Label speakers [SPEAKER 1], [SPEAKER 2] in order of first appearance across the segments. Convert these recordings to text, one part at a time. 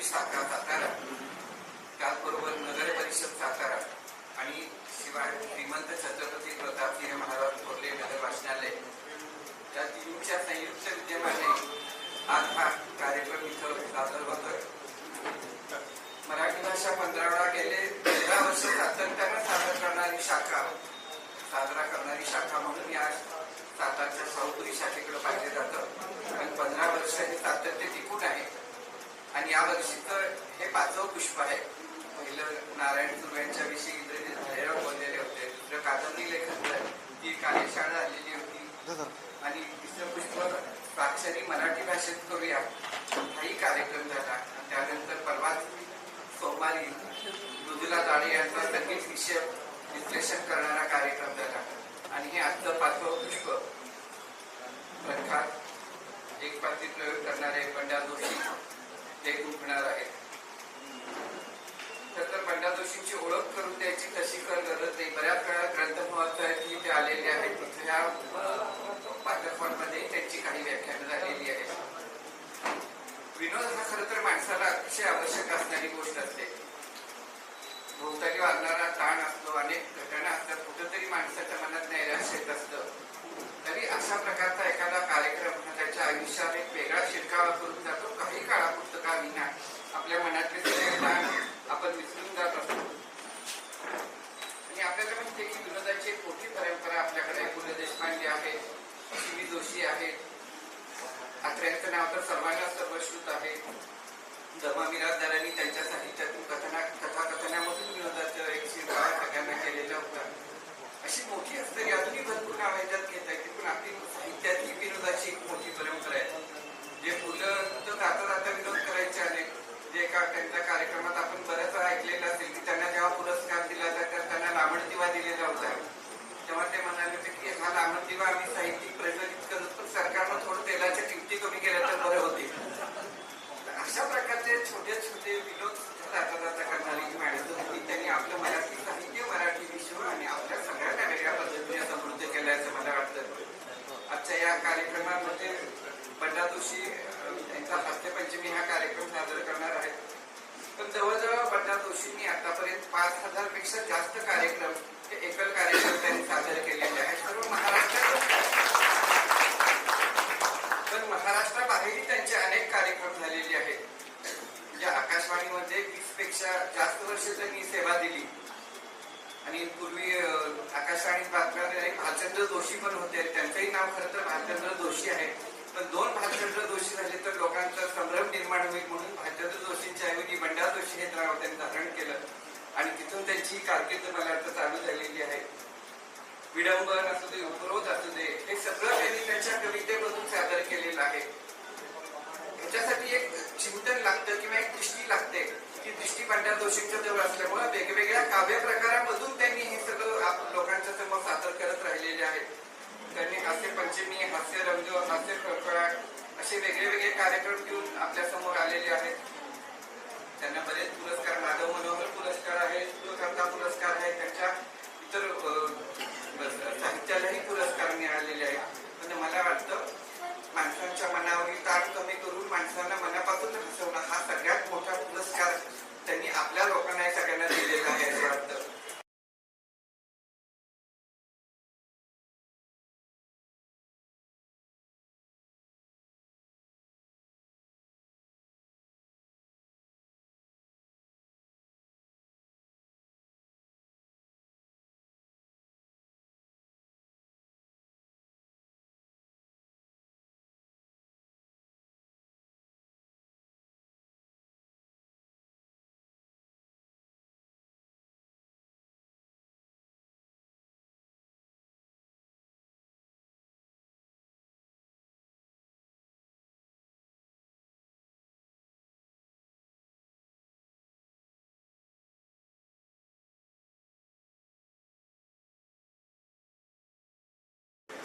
[SPEAKER 1] शाखा सातारा, त्याचबरोबर नगर परिषद सातारा आणि शिवाय श्रीमंत छत्रपती प्रतापसिंह महाराज थोरले नगर वाचनालय या तिन्हीच्या संयुक्त विद्यमाने आज हा कार्यक्रम इथं सादर होतोय. मराठी भाषा 15 वेळा गेले 13 वर्ष सातत्यानं साजरा करणारी शाखा म्हणून या सातारच्या शाहूपुरी शाखेकडे पाहिजे जातं. पण 15 वर्ष हे सातत्य टिकून आहे आणि या वर्षीचं हे 5वं पुष्प आहे. पहिलं नारायण सुरू यांच्याविषयी इंद्रजित भालेराव बोललेले होते, दुसरं कादंबरी लेखन ती कार्यशाळा आलेली होती आणि तिसरं पुष्प स्वाक्षरी मराठी भाषेत करूया हाही कार्यक्रम झाला. त्यानंतर परवाच सोमवारी मृदुला दाढे यांचा संगीत विषय विश्लेषण करणारा कार्यक्रम झाला आणि हे आजचं 5वं पुष्प प्रख्यात एकपात्री प्रयोग करणारे बंडा जोशी ते गुंफणार आहेत. तर बंडा जोशींची ओळख करून द्यायची तशी गरज नाही. बऱ्याच वेळा ग्रंथ महोत्सवात ते आलेले आहेत. तिथे या पाठकमध्ये त्यांची काही व्याख्यानं झालेली आहेत. विनोद हा खरं तर माणसाला अतिशय आवश्यक असणारी गोष्ट असते. भोवताली वाढणारा ताण असतो, अनेक घटना असतात, कुठेतरी माणसाच्या मनात नैराश्य येत असतं. तरी अशा प्रकारचा एखादा कार्यक्रम हा त्याच्या आयुष्यात एक वेगळा शिरकावा करून जातो. काही काळापुरतं का विना आपल्या मनातले सगळे ताण आपण विसरून जात असतो. आणि आपल्याला माहिती आहे की विनोदाची एक मोठी परंपरा आपल्याकडे पु ल देशपांडे आहे, सी व्ही जोशी आहे, अत्र्यांचं नाव तर सर्वांना सर्वश्रुत आहे. दमा मिरासदारांनी त्यांच्या साहित्यातून कथाकथनामधून विनोदाचं एक शिरकावा सगळ्यांना केलेला होता. अशी मोठी असते अजूनही भरपूर नाव ह्याच्यात घेता येते, पण आपली साहित्यातली विनोदाची एक मोठी परंपरा आहे. जे पुलं तर जाता जाता विनोद करायचे अनेक, जे एका त्यांच्या कार्यक्रमात आपण बऱ्याच वेळा ऐकलेलं असेल की त्यांना जेव्हा पुरस्कार दिला जाता त्यांना लांबड दिवा दिलेला होता. तेव्हा ते म्हणाले होते की हा लांबड दिवा आम्ही साहित्यिक प्रज्वलित करत, पण सरकारनं थोडं तेलाच्या किमती कमी केल्या तर बरं होते. अशा प्रकारचे छोटे छोटे विनोद जाता जाता करणारी माणसं होती. त्यांनी आपलं मराठी साहित्य, मराठी विश्व आणि आपल्या सगळ्यांना वेगळ्या पद्धतीने समृद्ध केल्याचं मला वाटतं. आजच्या या कार्यक्रमामध्ये बंडा जोशी यांचा हास्यपंचमी हा कार्यक्रम सादर करणार आहे. पण जवळजवळ बंडा जोशींनी आतापर्यंत 5000 पेक्षा जास्त कार्यक्रम हे एकल कार्यक्रम त्यांनी सादर केलेले आहेत. सर्व महाराष्ट्राबाहेरही त्यांचे अनेक कार्यक्रम झालेले आहेत. म्हणजे आकाशवाणीमध्ये 20 पेक्षा जास्त वर्ष त्यांनी सेवा दिली आणि पूर्वी आकाशवाणीत बातम्या देणारे भालचंद्र जोशी पण होते. त्यांचंही नाव खरं तर भालचंद्र जोशी आहे, पण 2 भालचंद्र जोशी झाले तर लोकांचा संभ्रम निर्माण होईल म्हणून भालचंद्र जोशींच्या ऐवजी बंडा जोशी हे नाव त्यांनी धारण केलं आणि तिथून त्यांची कारकीर्द मला वाटतं चालू झालेली आहे. विडंबन असू दे, उपरोध असू दे, हे सगळं त्यांनी त्यांच्या कवितेमधून सादर केलेलं आहे. ह्याच्यासाठी एक चिंतन लागतं किंवा एक दृष्टी लागते. ती दृष्टी बंडा जोशींच्या जवळ असल्यामुळे वेगवेगळ्या काव्य प्रकारामधून त्यांनी हे सगळं लोकांच्या समोर सादर करत राहिलेले आहेत. त्यांनी हास्य पंचमी, हास्य रंग, हास्य खळखळाट असे वेगळे कार्यक्रम घेऊन आपल्या समोर आलेले आहेत. त्यांना बरेच पुरस्कार, माधव मनोहर पुरस्कार आहे, सुलकर्ता पुरस्कार आहे, त्यांच्या इतर साहित्यालाही पुरस्कार मिळालेले आहेत. पण मला वाटतं माणसांच्या मनावरील ताण कमी करून माणसांना मनापासून हसवणं हा सगळ्यात मोठा पुरस्कार त्यांनी आपल्या लोकांना सगळ्यांना दिलेला आहे असं वाटतं.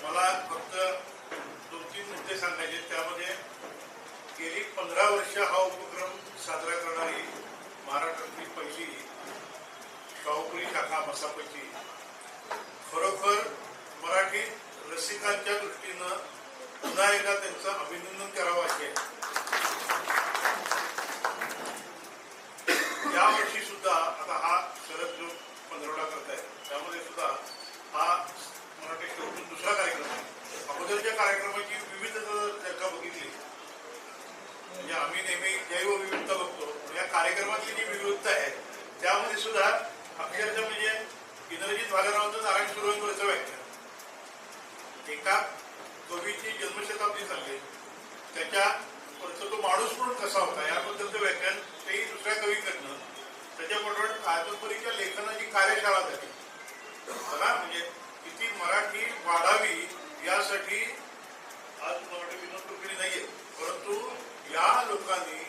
[SPEAKER 2] मला फक्त 2-3 मुद्दे सांगायचे. त्यामध्ये गेली 15 वर्ष हा उपक्रम साजरा करणारी महाराष्ट्रातली पहिली शाहूपुरी शाखा मसापची खरोखर मराठी रसिकांच्या दृष्टीनं पुन्हा एकदा त्यांचं अभिनंदन करावं असे. म्हणजे आम्ही नेहमी जैवविविधता बघतो, या कार्यक्रमातली जी विविधता आहे त्यामध्ये सुद्धा अक्षरशः म्हणजे इंद्रजित भालेरावांचं नारायण सुरवंतवरचं व्याख्यान, एका कवीची जन्मशताब्दी चालली, त्याच्यावरचा तो माणूस म्हणून कसा होता याबद्दलचं व्याख्यान तेही दुसऱ्या कवीकडनं, त्याच्याबरोबर कादंबरीच्या लेखनाची कार्यशाळा झाली. बघा म्हणजे किती मराठी वाढावी यासाठी आज मराठी विनोद कुलकर्णी नाहीये, परंतु या लोकांनी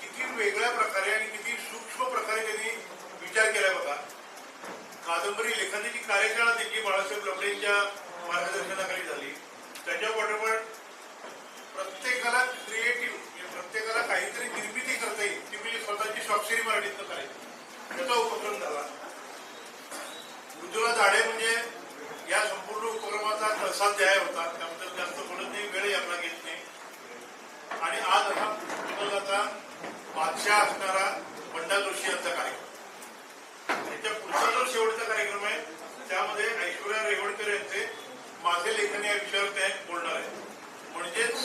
[SPEAKER 2] किती वेगळ्या प्रकारे आणि किती सूक्ष्म प्रकारे त्यांनी विचार केला. बघा, कादंबरी लेखनाची कार्यशाळा त्यांची बाळासाहेब लबडेंच्या मार्गदर्शनाखाली झाली. त्याच्याबरोबर प्रत्येकाला क्रिएटिव्ह म्हणजे प्रत्येकाला काहीतरी निर्मिती करता येईल ती म्हणजे स्वतःची स्वाक्षरी मराठीतनं करायची, त्याचा उपक्रम झाला. उज्ज्वला झाडे म्हणजे या संपूर्ण उपक्रमाचा कळसाध्याय होता, त्याबद्दल जास्त बोलत नाही, वेळही आपला घेत नाही. आणि आज आता बादशाह असणारा बंडा जोशी यांचा कार्यक्रम, त्याच्या पुढचा जो शेवटचा कार्यक्रम आहे त्यामध्ये ऐश्वर्या रेवणकर यांचे माझे लेखन या विषयावर ते बोलणार आहे. म्हणजेच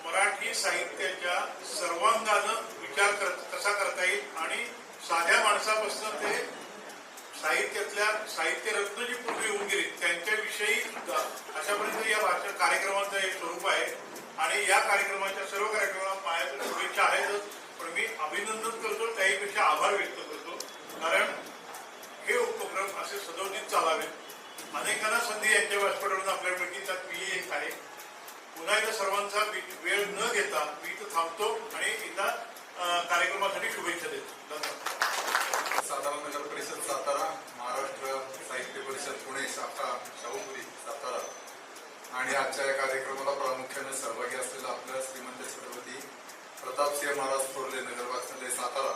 [SPEAKER 2] मराठी साहित्याच्या सर्वांगानं विचार कसा करता येईल आणि साध्या माणसापासून ते साहित्यातल्या साहित्यरत्न जी पूर्वी येऊन गेली त्यांच्याविषयी सुद्धा अशापर्यंत या भाषा कार्यक्रमाचं एक स्वरूप आहे. आणि या कार्यक्रमाच्या सर्व कार्यक्रमाला पायातून शुभेच्छा आहेतच, पण मी अभिनंदन करतो, त्याहीपेक्षा आभार व्यक्त करतो, कारण हे उपक्रम असे सदोदित चालावेत. अनेकांना संधी यांच्या व्यासपीठावरून आपल्याला मिळतील, त्यात मी एक आहे. पुन्हा एकदा सर्वांचा वेळ न घेता मी इथं थांबतो आणि एकदा कार्यक्रमासाठी शुभेच्छा देतो. धन्यवाद.
[SPEAKER 3] सातारा नगर परिषद सातारा, महाराष्ट्र साहित्य परिषद पुणे शाखा शाहूपुरी सातारा आणि आजच्या या कार्यक्रमाला प्रामुख्याने सहभागी असलेलं आपलं श्रीमंत छत्रपती प्रतापसिंह महाराज थोरले नगर वाचनालय सातारा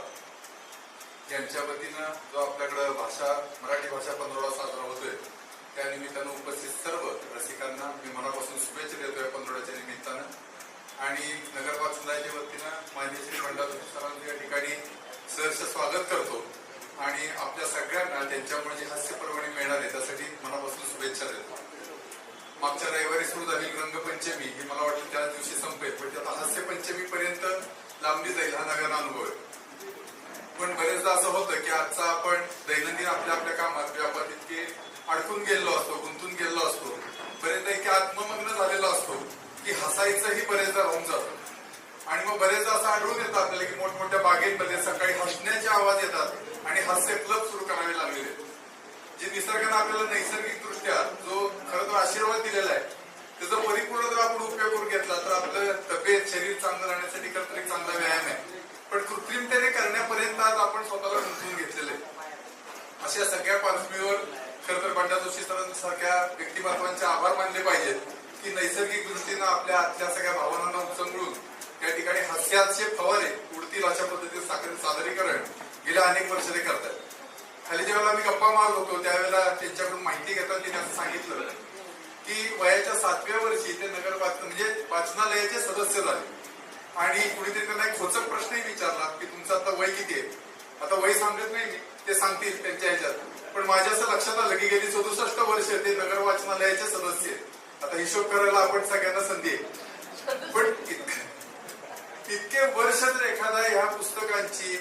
[SPEAKER 3] यांच्या वतीनं जो आपल्याकडे मराठी भाषा पंधरवडा साजरा होतोय त्या निमित्तानं उपस्थित सर्व रसिकांना मी मनापासून शुभेच्छा देतोय पंधरवड्याच्या निमित्तानं. आणि नगर वाचनालयाच्या वतीनं माननीय श्री बंडा जोशी सरांचं या ठिकाणी सहर्ष स्वागत करतो आणि आपल्या सगळ्यांना त्यांच्यामुळे जी हास्य पर्वणी मिळणार आहे त्यासाठी मनापासून शुभेच्छा देतो. मागच्या रविवारी सुरू झालेली रंगपंचमी ही मला वाटतं त्याच दिवशी संपेल, पण आता हास्य पंचमी पर्यंत लांबली जाईल हा नव्यानं अनुभव आहे. पण बरेचदा असं होतं की आजचा आपण दैनंदिन आपल्या कामात व्यापात इतके अडकून गेलेलो असतो, गुंतून गेलेलो असतो, बरेचदा इतके आत्ममग्न झालेलो असतो की हसायचंही बरेचदा राहून जातो. आणि मग बरेचदा असं आढळून येतं आपल्याला की मोठमोठ्या बागेमध्ये सकाळी हसण्याचे आवाज येतात आणि हास्य क्लब सुरू करावे लागलेले, जे निसर्गाने आपल्याला नैसर्गिक दृष्ट्या जो खरं तर आशीर्वाद दिलेला आहे त्याचा परिपूर्ण जर आपण उपयोग करून घेतला तर आपलं तब्येत शरीर चांगलं राहण्यासाठी खरं तर एक चांगला व्यायाम आहे. पण कृत्रिमतेने करण्यापर्यंत आज आपण स्वतःला गुंतवून घेतलेलं आहे. अशा सगळ्या पार्श्वभूमीवर खरं तर बंडा जोशी सरांसारख्या व्यक्तिमत्वांचे आभार मानले पाहिजेत की नैसर्गिक दृष्टीनं आपल्या आतल्या सगळ्या भावनांना उचंबळून या ठिकाणी हास्याचे फवारे उडतील अशा पद्धतीने सादरीकरण गेल्या अनेक वर्ष ते करतात. खाली ज्यावेळेला आम्ही गप्पा मारत होतो त्यावेळेला त्यांच्याकडून माहिती घेताना त्यांनी असं सांगितलं की वयाच्या 7व्या वर्षी ते नगर म्हणजे वाचनालयाचे सदस्य झाले आणि कुणीतरी त्यांना एक खोचक प्रश्नही विचारला की तुमचं आता वय किती आहे. आता वय सांगत नाही मी, ते सांगतील त्यांच्या ह्याच्यात, पण माझ्या असं लक्षात आलं की गेली 67 वर्ष ते नगर वाचनालयाचे सदस्य आहेत. आता हिशोब करायला आपण सगळ्यांना संधी आहे, पण इतके वर्ष जर एखादा ह्या पुस्तकांची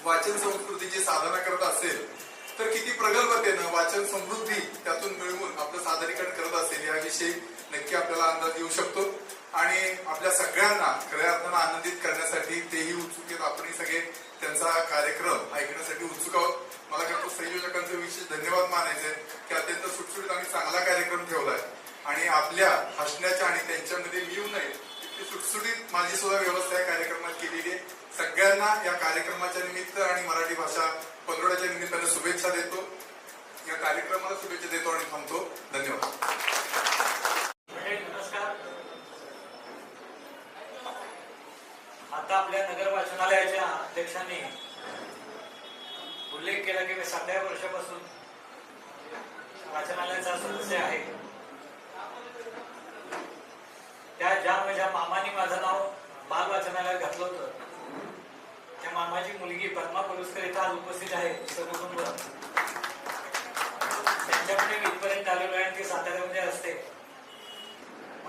[SPEAKER 3] वाचन संस्कृतीची साधना करत असेल तर किती प्रगल्भतेनं वाचन समृद्धी त्यातून मिळवून आपलं सादरीकरण करत असेल याविषयी नक्की आपल्याला अंदाज येऊ शकतो. आणि आपल्या सगळ्यांना खऱ्या अर्थानं आनंदित करण्यासाठी तेही उत्सुक आहेत, आपणही सगळे त्यांचा कार्यक्रम ऐकण्यासाठी उत्सुक आहोत. मला वाटतं संयोजकांचे विशेष धन्यवाद मानायचे की अत्यंत सुटसुटीत आणि चांगला कार्यक्रम ठेवलाय आणि आपल्या हसण्याच्या आणि त्यांच्यामध्ये लिहू नये इतकी सुटसुटीत माझी सुद्धा व्यवस्था या कार्यक्रमात केलेली आहे. सगळ्यांना या कार्यक्रमाच्या निमित्त आणि मराठी भाषा पंधरवड्याच्या निमित्ताने शुभेच्छा देतो. या कार्यक्रमाला शुभेच्छा देतो आणि थांबतो. धन्यवाद.
[SPEAKER 4] नमस्कार. आता आपल्या नगर वाचनालयाच्या अध्यक्षांनी उल्लेख केला की मी 7व्या वर्षापासून वाचनालयाचा सदस्य आहे. ज्या माझ्या मामाने माझं नाव बाल वाचनालयात घातलं होतं त्या मामाची मुलगी पद्मा पलुसकर इथं आज उपस्थित आहे. सर्वकुटुंब त्यांच्याकडे मी इथपर्यंत आलेलो आहे आणि ती साताऱ्यामध्ये असते.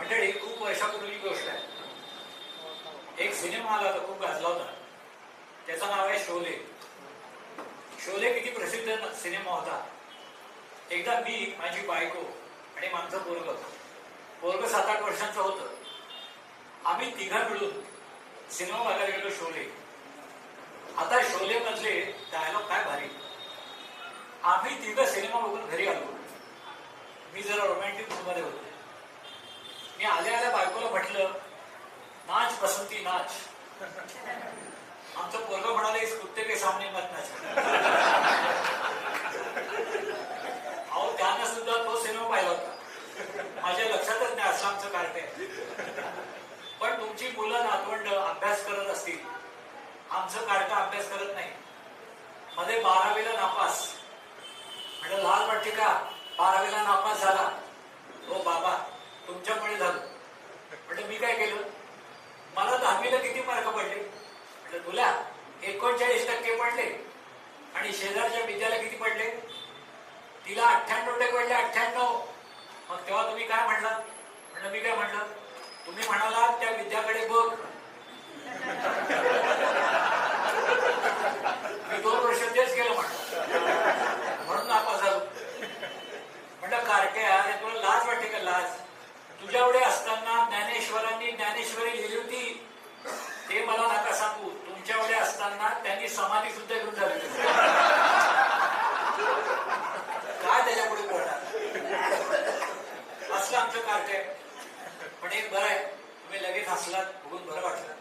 [SPEAKER 4] मंडळी, खूप वर्षापूर्वी गोष्ट आहे. एक सिनेमा आला होता, खूप गाजला होता. त्याचं नाव आहे शोले. शोले किती प्रसिद्ध सिनेमा होता. एकदा मी, माझी बायको आणि माझं पोरग 7-8 वर्षांचं होतं. आम्ही तिघा मिळून सिनेमा बघायला गेलो शोले. आता शोले मधले डायलॉग काय भारी. आम्ही तिघं सिनेमा बघून घरी आलो. मी जरा रोमॅन्टिक मूड मध्ये होतो. मी आल्या बायकोला म्हटलं, नाच बसंती नाच. आमचं पोरग म्हणाले, इस कुत्ते के सामने मत नाच. अहो, त्यानं सुद्धा तो सिनेमा पाहिला होता. माझ्या लक्षातच नाही असं आमचं कार्ट आहे. पण तुमची मुलं नातवंड अभ्यास करत असतील, आमचं कार्ट अभ्यास करत नाही. मध्ये 12वीला नापास. म्हणजे लाल वाटते का, 12वीला नापास झाला. हो बाबा, तुमच्यामुळे झालं. म्हणजे मी काय केलं, मला 10वीला किती मार्क पडले. म्हटलं तुला 39% पडले. आणि शेजारच्या विद्याला किती पडले, तिला 98% पडले. 98. मग तेव्हा तुम्ही काय म्हणला. म्हणजे मी काय म्हणलं, तुम्ही म्हणाला त्या विद्याकडे बघ. मी 2 वर्ष तेच केलं म्हटलं, म्हणून नापास झालो. म्हटलं कार्ट्या, अरे तुला लाज वाटते का, लाज. तुझ्या एवढे असताना ज्ञानेश्वरांनी ज्ञानेश्वरी लिहिली होती, ते मला नका सांगू. तुमच्या एवढे असताना त्यांनी समाधी सुद्धा घेऊन झाली. काय त्याच्यापुढे बोलणार. असलं आमचं कार्ट आहे. पण एक बरं आहे, तुम्ही लगेच हसलात, बघून बरं वाटलं.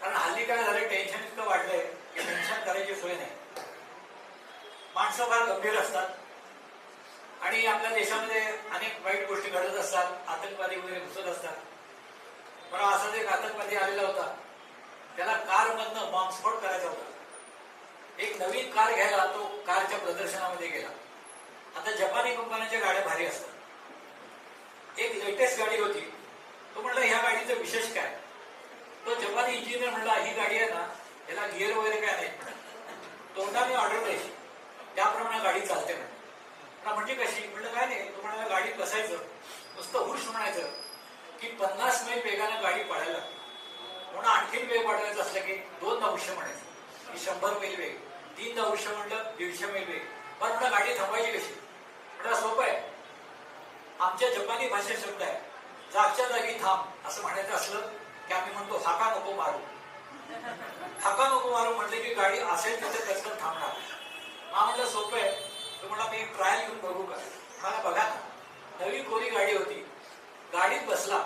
[SPEAKER 4] कारण हल्ली काय झालं, टेन्शन इतकं वाढलंय की टेन्शन करायची सोय नाही. माणसं फार गंभीर असतात आणि आपल्या देशामध्ये अनेक वाईट गोष्टी घडत असतात. आतंकवादी वगैरे घुसत असतात. पण असाच एक आतंकवादी आलेला होता. त्याला कारमधनं बॉम्बस्फोट करायचा होता. एक नवीन कार घ्यायला तो कारच्या प्रदर्शनामध्ये गेला. आता जपानी कंपन्यांच्या गाड्या भारी असतात. एक लेटेस्ट गाडी होती. तो म्हणला, ह्या गाडीचं विशेष काय. तो जपानी इंजिनियर म्हणला, ही गाडी आहे ना, याला गिअर वगैरे काय नाही. तोंडाने ऑर्डर द्यायची, त्याप्रमाणे गाडी चालते म्हणे. म्हणजे कशी. म्हटलं काय नाही. तो म्हणाला, गाडीत बसायचं, नुसतं हुश म्हणायचं की 50 मैल वेगानं गाडी पळायला. म्हणून आणखीन वेग वाढवायचं असलं की 200 म्हणायचं की 100 मैल वेग. 300 म्हणलं 150 मैल वेग. पण म्हणलं गाडी थांबवायची कशी. म्हटलं सोपं आहे. आमच्या जपानी भाषेत शब्द आहे, जागच्या जागी थांब असं म्हणायचं असलं की आम्ही म्हणतो, हाका नको मारू. हाका नको मारू म्हटलं की गाडी असेल तिथे कचकन थांबणार. हा म्हटलं सोपं आहे. तो म्हणला, मी ट्रायल घेऊन बघू का. मला बघा ना, नवी कोरी गाडी होती. गाडीत बसला,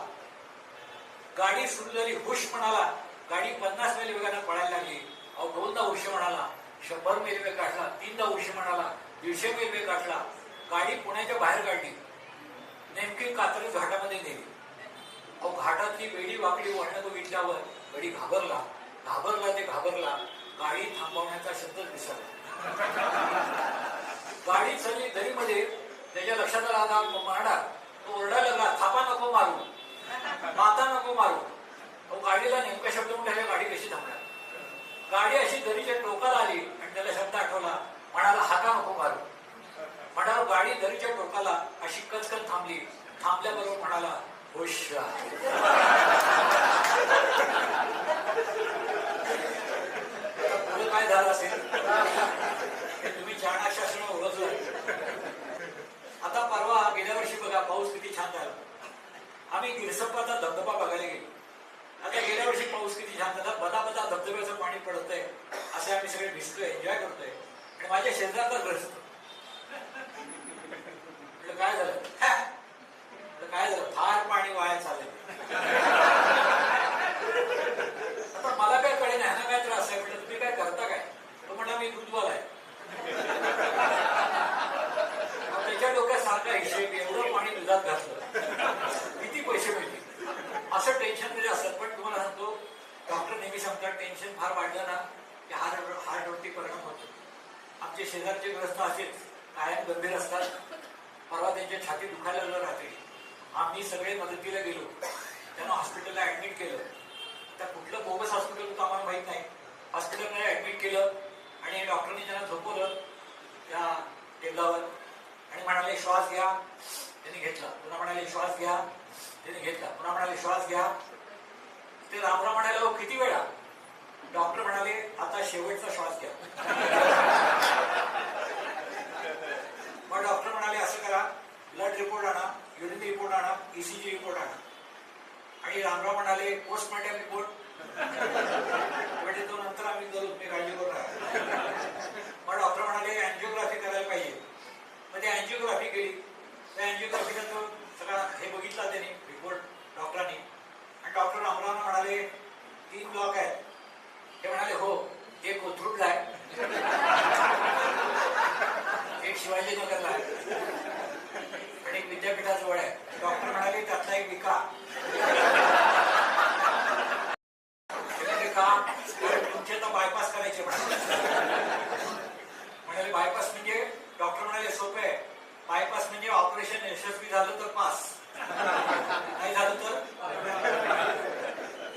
[SPEAKER 4] गाडी सुरू झाली. हुश म्हणाला, गाडी 50 मैल वेगानं पळायला लागली. अहो 200 म्हणाला, 100 मैल वेग गाठला. 300 म्हणाला, 150 मैल वेग गाठला. गाडी पुण्याच्या बाहेर काढली. नेमकी कात्रज घाटामध्ये नेली. अहो घाटातली वेडी वाकडी वळणं बघितल्यावर गडी घाबरला. गाडी थांबवण्याचा शब्दच दिसला. गाडी चालली दरीमध्ये. त्याच्या लक्षात आला, माडा. तो ओरडायला लागला, थापा नको मारू, माता नको मारू. तो गाडीला नेमका शब्द म्हणाला, गाडी कशी थांबणार. गाडी अशी दरीच्या टोकाला आली आणि त्याला शब्द आठवला. म्हणाला, हाका नको मारू. म्हणाला, गाडी दरीच्या टोकाला अशी कचकन थांबली. थांबल्याबरोबर म्हणाला, हुशार. पुढे काय झालं असेल तुम्ही चाणाक्षासनं ओळखलं. आता परवा गेल्या वर्षी बघा, पाऊस किती छान झाला. आम्ही गिरसप्पाचा धबधबा बघायला गेलो. आता गेल्या वर्षी पाऊस किती छान झाला. बदा धबधब्याचं पाणी पडतंय, असे आम्ही सगळे भिजतोय, एन्जॉय करतोय. आणि माझ्या शेजारचा ग्रस्त. काय झालं, काय झालं, फार पाणी वाया चाललंय. आता मला काय कळेल, ह्याना काय त्रास आहे. म्हटलं तुम्ही काय करता काय. तो म्हणला, मी दूधवाला आहे. त्याच्या डोक्यात सारखा हिशेब, एवढं पाणी दुधात घातलं, किती पैसे मिळतील, असं टेन्शन मध्ये असतात. पण तुम्हाला सांगतो, डॉक्टर नेहमी सांगतात, टेन्शन फार वाढलं ना की हार्टवरती परिणाम होतो. आमचे शेजारचे ग्रस्त असेच कायम गंभीर असतात. परवा त्यांच्या छाती दुखायला लागलं रात्री. आम्ही सगळे मदतीला गेलो. त्यांना हॉस्पिटलला ऍडमिट केलं. त्या कुठलं बोगस हॉस्पिटल होतं आम्हाला माहित नाही. हॉस्पिटलमध्ये ऍडमिट केलं आणि डॉक्टरने त्यांना झोपवलं त्या टेबलावर आणि म्हणाले, श्वास घ्या. त्यांनी घेतला. पुन्हा म्हणाले, श्वास घ्या. त्याने घेतला. पुन्हा म्हणाले श्वास घ्या. ते रामराव म्हणाले हो किती वेळा? डॉक्टर म्हणाले आता शेवटचा श्वास घ्या. मग डॉक्टर म्हणाले असं करा, ब्लड रिपोर्ट आणा, युरिन रिपोर्ट आणा, ECG रिपोर्ट आणा. आणि रामराव म्हणाले पोस्टमॉर्टम रिपोर्ट म्हणजे तो नंतर आम्ही करू, तुम्ही काळजी करू नका. मग डॉक्टर म्हणाले अँजिओग्राफी करायला पाहिजे. मग ते अँजिओग्राफी केली. त्या अँजिओग्राफीचा तो सगळा हे बघितला त्याने रिपोर्ट डॉक्टरांनी. आणि डॉक्टर रामरावना म्हणाले 3 ब्लॉक आहेत. ते म्हणाले हो, एक कोथरूडला आहे, एक शिवाजीनगरला आहे आणि एक विद्यापीठाजवळ आहे. डॉक्टर म्हणाले त्यातला एक विका. तुमचे तर बायपास करायचे म्हणाले. बायपास म्हणजे? डॉक्टर म्हणाले सोपे आहे, बायपास म्हणजे ऑपरेशन यशस्वी झालं तर पास, नाही झालं तर.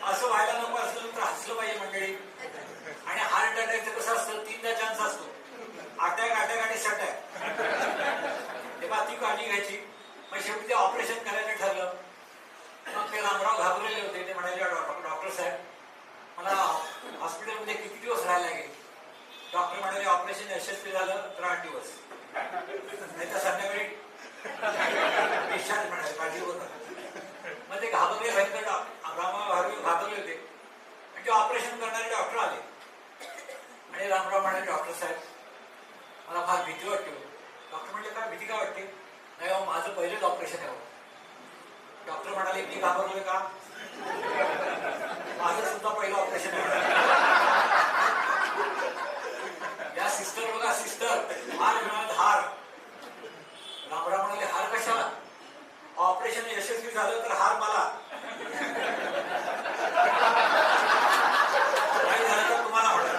[SPEAKER 4] असं व्हायला नको असलं तर हसलं पाहिजे मंडळी. आणि हार्ट अटॅकचं कसं असतं, 3दा चान्स असतो, अटॅक आणि सटॅक. तेव्हा ती काळजी घ्यायची. मग शेवटी ते ऑपरेशन करायचं ठरलं. मग ते रामराव घाबरलेले होते. ते म्हणाले डॉक्टर साहेब मला हॉस्पिटलमध्ये किती दिवस राहायला लागेल? डॉक्टर म्हणाले ऑपरेशन यशस्वी झालं तर 8 दिवस, नाही तर संध्याकाळी डिस्चार्ज म्हणाले, काळजी करू नका. मग ते घाबरले, भयंकर रामराव घाबरले होते. आणि ते ऑपरेशन करणारे डॉक्टर आले आणि रामराव म्हणाले डॉक्टर साहेब मला फार भीती वाटते. डॉक्टर म्हणले काय भीती काय वाटते? नाही हो, माझं पहिलेच ऑपरेशन आहे. डॉक्टर म्हणाले मी घाबरलोय का? माझं सुद्धा पहिलं ऑपरेशन आहे. या सिस्टर बघा, सिस्टर हार मिळत हार. रामराव म्हणाले हार कशाला? ऑपरेशन यशस्वी झालं तर हार मला, नाही झालं तर तुम्हाला म्हणा.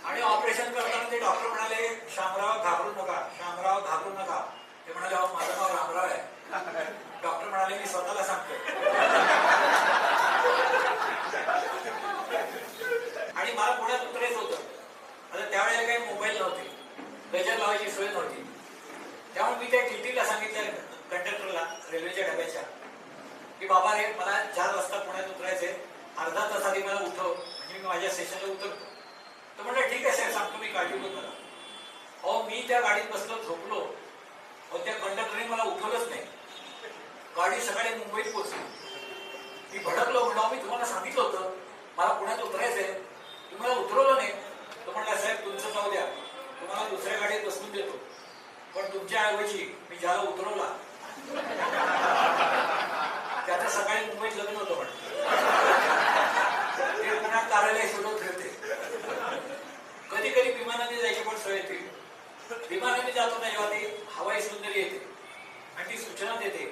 [SPEAKER 4] आणि ऑपरेशन करताना ते डॉक्टर म्हणाले शामराव घाबरू नका, शामराव घाबरू नका. ते म्हणाले अहो माझं नाव रामराव आहे. डॉक्टर म्हणाले मी स्वतःला सांगतो. आणि मला पुण्यात उतरायचं होतं. आता त्यावेळेला काही मोबाईल नव्हते, गजर लावायची सोय नव्हती. त्यामुळे मी त्या टीटीला सांगितलं कंडक्टरला रेल्वेच्या डब्याच्या की बाबा रे मला 4 वाजता पुण्यात उतरायचंय, अर्धा तास आधी मला उठव म्हणजे मी माझ्या स्टेशनला उतरतो. तर म्हटलं ठीक आहे साहेब सांगतो, मी काळजी करू नका. अहो मी त्या गाडीत बसलो, झोपलो. अहो त्या कंडक्टरने मला उठवलंच नाही. गाडी सकाळी मुंबईत पोहोचली. मी भडकलो, म्हणलं मी तुम्हाला सांगितलं होतं मला पुण्यात उतरायचंय, तुम्हाला उतरवलं नाही. तो म्हणला साहेब तुमचं जाऊ द्या, तुम्हाला दुसऱ्या गाडीत बसवून देतो, पण तुमच्या ऐवजी मी ज्याला उतरवला त्याचं सकाळी मुंबईत लग्न होतं म्हणून ते पुण्यात कार्यालय शोधत फिरते. कधी कधी विमानाने जायची पण सोय येते. विमानाने जातो ना जेव्हा ती हवाई सुंदरी येते आणि ती सूचना देते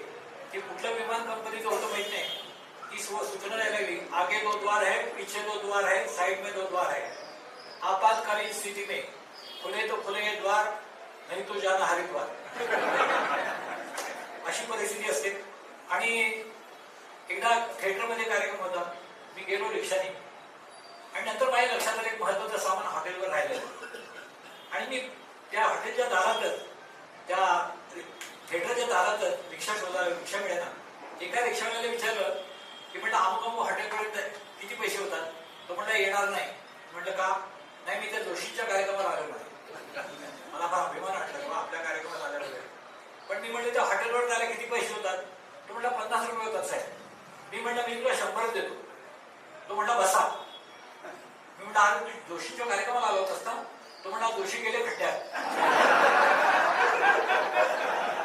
[SPEAKER 4] की कुठलं विमान कंपनीचं होतं माहित नाही. ती सूचना द्यायला लागली आगे 2 द्वार है, पीछे 2 द्वार है, साइड में 2 द्वार है, आपातकालीन स्थिति में खुले तो खुले ये द्वार, नाही तो जाना हरिद्वार. अशी परिस्थिती असते. आणि एकदा थिएटरमध्ये कार्यक्रम होता. मी गेलो रिक्षाने आणि नंतर माझ्या लक्षात आलं एक महत्वाचं सामान हॉटेलवर राहिलं. आणि मी त्या हॉटेलच्या दारातच, त्या थिएटरच्या दारातच रिक्षा मिळेना. एका रिक्षावाल्याला विचारलं की म्हटलं अमुक हॉटेलपर्यंत किती पैसे होतात? तो म्हटलं येणार नाही. म्हटलं का? नाही मी त्या जोशीच्या कार्यक्रमाला आलेलो आहे. मला फार अभिमान वाटला किंवा आपल्या कार्यक्रमात आलेलो आहे. पण मी म्हटलं त्या हॉटेलवर जायला किती पैसे होतात? तो म्हटलं 50 रुपये होतात साहेब. मी म्हटलं मी तुला 100च देतो. तो म्हटला बसा. मी म्हटलं अरे तू जोशीच्या कार्यक्रमाला आलो होतास ना? तो म्हटला जोशी गेले खड्ड्यात.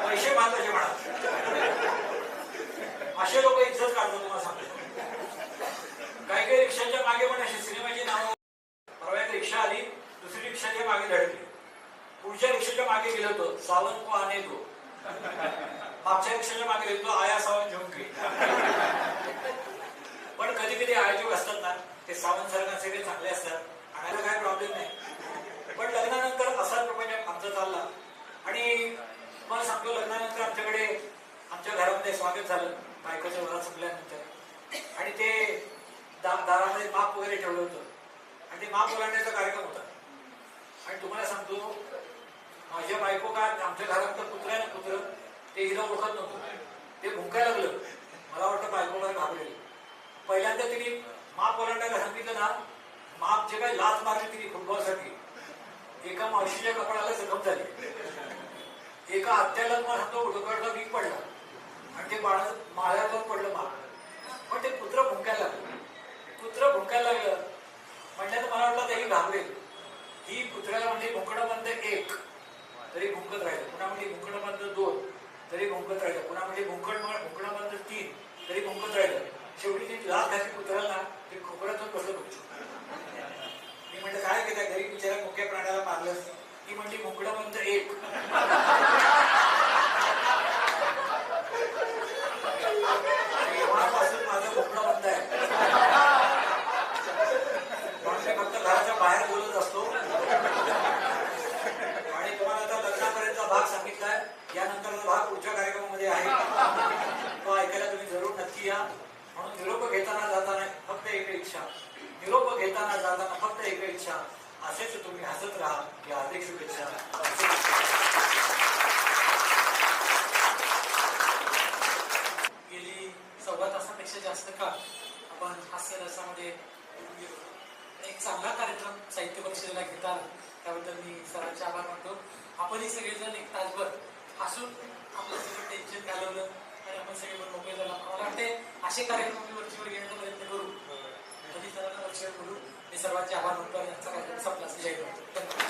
[SPEAKER 4] पैसे महत्वाचे म्हणा. असे लोक इज्जत काढतो तुम्हाला सांगतो. काही काही रिक्षाच्या मागे पण अशी सिनेमाची नावं. परवा एक रिक्षा आली, दुसरी रिक्षाच्या मागे धडकली. पुढच्या रिक्षाच्या मागे गेलो होतो सावन को आने दो. मागच्या रिक्षाच्या मागे गेलो आया सावन झुमके. पण कधी कधी आयोजक असतात ना ते सावन सरकारचे ते चांगले असतात, आणायला काही प्रॉब्लेम नाही. पण लग्नानंतर असा प्रपंच आमचा चालला. आणि मला सांगतो लग्नानंतर आमच्याकडे आमच्या घरामध्ये स्वागत झालं बायकोच्या घरात सुटल्यानंतर. आणि ते दारामध्ये माप वगैरे ठेवलं होतं आणि ते माप ओलांडण्याचा कार्यक्रम होता. आणि तुम्हाला सांगतो माझ्या बायको का आमच्या घरात कुत्रा आहे ना कुत्र ते हिला ओळखत नव्हतं. ते भुंकायला लागलं. मला वाटतं बायकोला घाबरेल. पहिल्यांदा तिने माप ओलांडायला सांगितलं ना, माप जे काही लाच मारली तिने फुटबॉलसाठी, एका मावशीच्या कपड्याला जखम झाली, एका आत्याला मला सांगतो डोक्याला वीक पडला आणि ते बाळाचं माळ्यावर पडलं माप. पण ते कुत्रं भुंकायला लागलं. कुत्रं भुंकायला लागलं म्हणल्यानं मला वाटलं तरी घाबरेल. ही कुत्र्याला म्हणजे भुंकणं बंद 1 तरी भुंकत राहिलं, पुन्हा म्हणजे भुंकणं बंद 2 तरी भुंकत राहिलं, पुन्हा म्हणजे भुंकणं बंद 3 तरी भुंकत राहिलं. शेवटी ती लाच घातली कुत्र्याला, ते खोबऱ्यातून बसलं बघतो. मी म्हटलं काय केलं घरी बिचारा मुख्य प्राण्याला मारलं. ती म्हणली भुंकणं बंद 1. तेव्हापासून माझं भुंकणं बंद आहे. म्हणून मी फक्त घराच्या बाहेर बोलत असतो. आणि तुम्हाला आता लग्नापर्यंतचा भाग सांगितलाय, यानंतरचा भाग पुढच्या कार्यक्रमामध्ये आहे, तो ऐकायला तुम्ही जरूर नक्की या. म्हणून निरोप घेताना जाताना फक्त एक इच्छा, निरोप घेताना जाताना फक्त एक इच्छा, असेच तुम्ही हसत राहा. या हार्दिक शुभेच्छा.
[SPEAKER 5] गेली 14 तासापेक्षा जास्त काळ आपण हास्य रसामध्ये एक चांगला कार्यक्रम साहित्य परिषदेला घेता आला, त्याबद्दल मी सरांचे आभार मानतो. आपणही सगळेजण एक तासभर हसून आपलं सगळं टेन्शन घालवलं आणि आपण सगळे पण मोकळे झाला. मला वाटते असे कार्यक्रम आम्ही वरचीवर घेण्याचा प्रयत्न करू, कधी सरांना वरचीवर बोलू. मी सर्वांचे आभार मानतो आणि आजचा कार्यक्रम संपला. जय हिंद. धन्यवाद.